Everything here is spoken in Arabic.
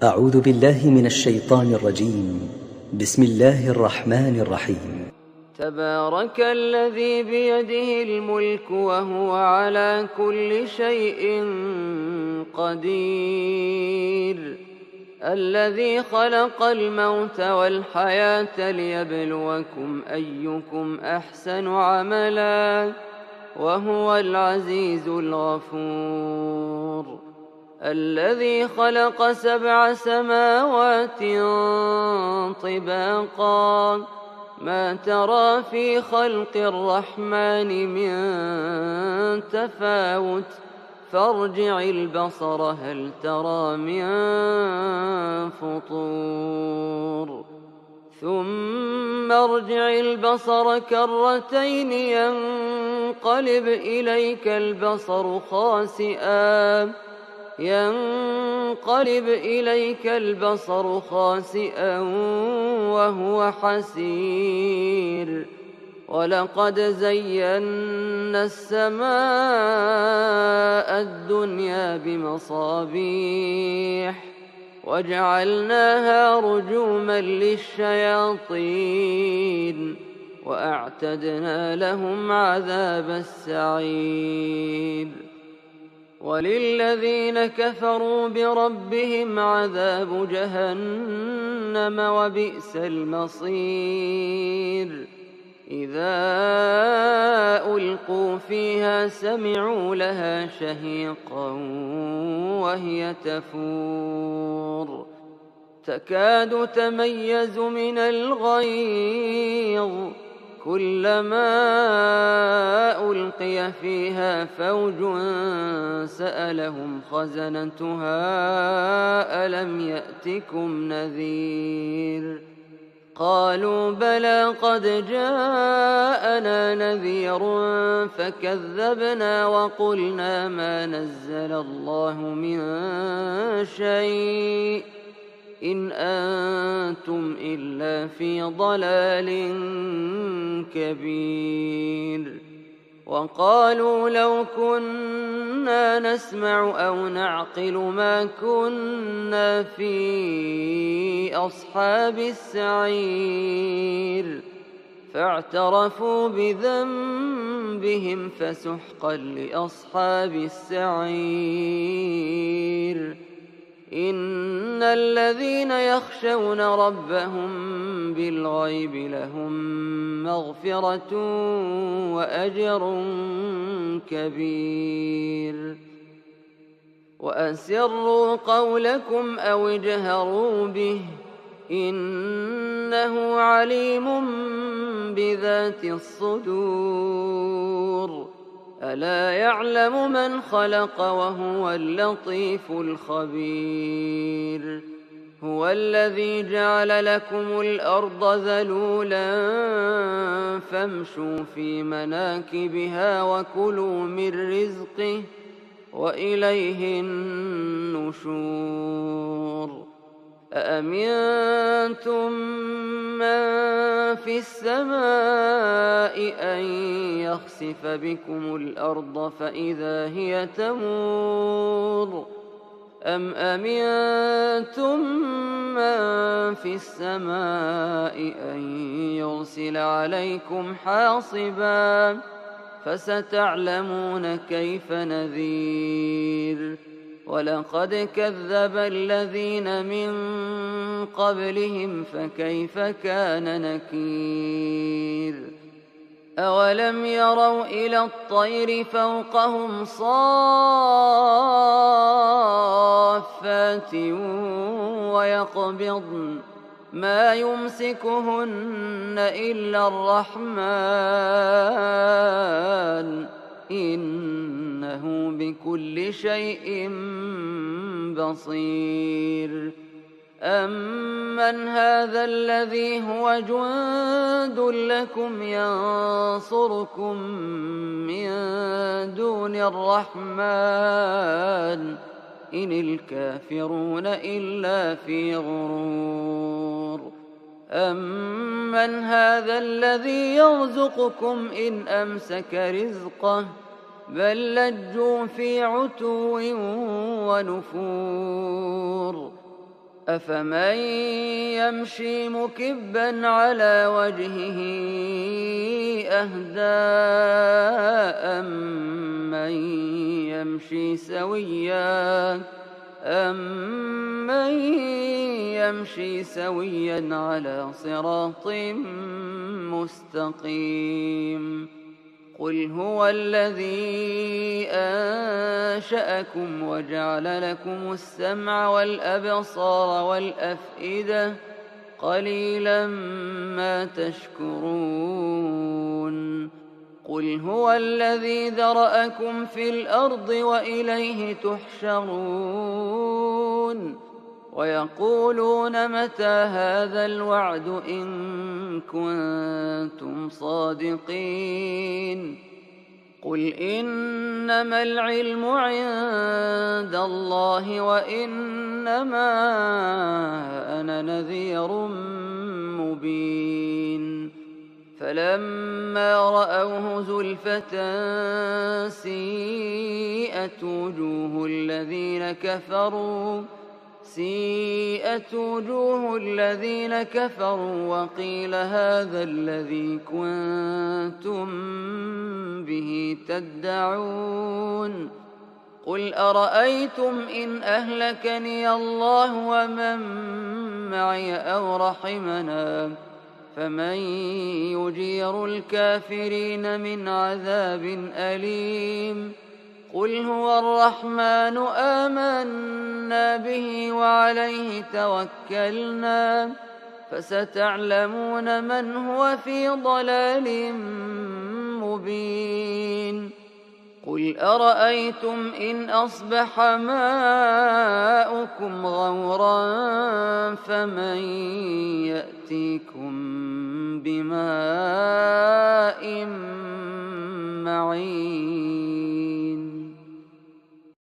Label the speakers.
Speaker 1: أعوذ بالله من الشيطان الرجيم. بسم الله الرحمن الرحيم.
Speaker 2: تبارك الذي بيده الملك وهو على كل شيء قدير، الذي خلق الموت والحياة ليبلوكم أيكم أحسن عملا، وهو العزيز الغفور. الذي خلق 7 سماوات طباقا، ما ترى في خلق الرحمن من تفاوت، فارجع البصر هل ترى من فطور، ثم ارجع البصر كرتين ينقلب إليك البصر خاسئا وهو حسير. ولقد زينا السماء الدنيا بمصابيح وجعلناها رجوما للشياطين وأعتدنا لهم عذاب السعير. وللذين كفروا بربهم عذاب جهنم وبئس المصير. إذا ألقوا فيها سمعوا لها شهيقا وهي تفور، تكاد تميز من الغيظ، كلما ألقي فيها فوج سألهم خزنتها ألم يأتكم نذير؟ قالوا بلى قد جاءنا نذير فكذبنا وقلنا ما نزل الله من شيء إن أنتم إلا في ضلال كبير. وقالوا لو كنا نسمع أو نعقل ما كنا في أصحاب السعير، فاعترفوا بذنبهم فسحقا لأصحاب السعير. إن الذين يخشون ربهم بالغيب لهم مغفرة وأجر كبير. وأسروا قولكم أو اجهروا به إنه عليم بذات الصدور. ألا يعلم من خلق وهو اللطيف الخبير. هو الذي جعل لكم الأرض ذلولا فامشوا في مناكبها وكلوا من رزقه وإليه النشور. أأمنتم من في السماء أن يخسف بكم الأرض فإذا هي تمور، أم أمنتم من في السماء أن يرسل عليكم حاصبا، فستعلمون كيف نذير. ولقد كذب الذين من قبلهم فكيف كان نكير. أولم يروا إلى الطير فوقهم صافات ويقبضن ما يمسكهن إلا الرحمن إنه بكل شيء بصير. أمن هذا الذي هو جند لكم ينصركم من دون الرحمن إن الكافرون إلا في غرور. أمن هذا الذي يرزقكم إن أمسك رزقه بل لجوا في عتو ونفور. أفمن يمشي مكبا على وجهه أهدى أمن يمشي سويا على صراط مستقيم قل هو الذي أنشأكم وجعل لكم السمع والأبصار والأفئدة قليلا ما تشكرون قل هو الذي ذرأكم في الأرض وإليه تحشرون ويقولون متى هذا الوعد إن كنتم صادقين قل إنما العلم عند الله وإنما أنا نذير مبين فلما رأوه زلفة سيئت وجوه الذين كفروا وقيل هذا الذي كنتم به تدعون قل أرأيتم إن أهلكني الله ومن معي أو رحمنا فمن يجير الكافرين من عذاب أليم قل هو الرحمن آمنا به وعليه توكلنا فستعلمون من هو في ضلال مبين قل أرأيتم إن أصبح ماؤكم غورا فمن يأتيكم بماء معين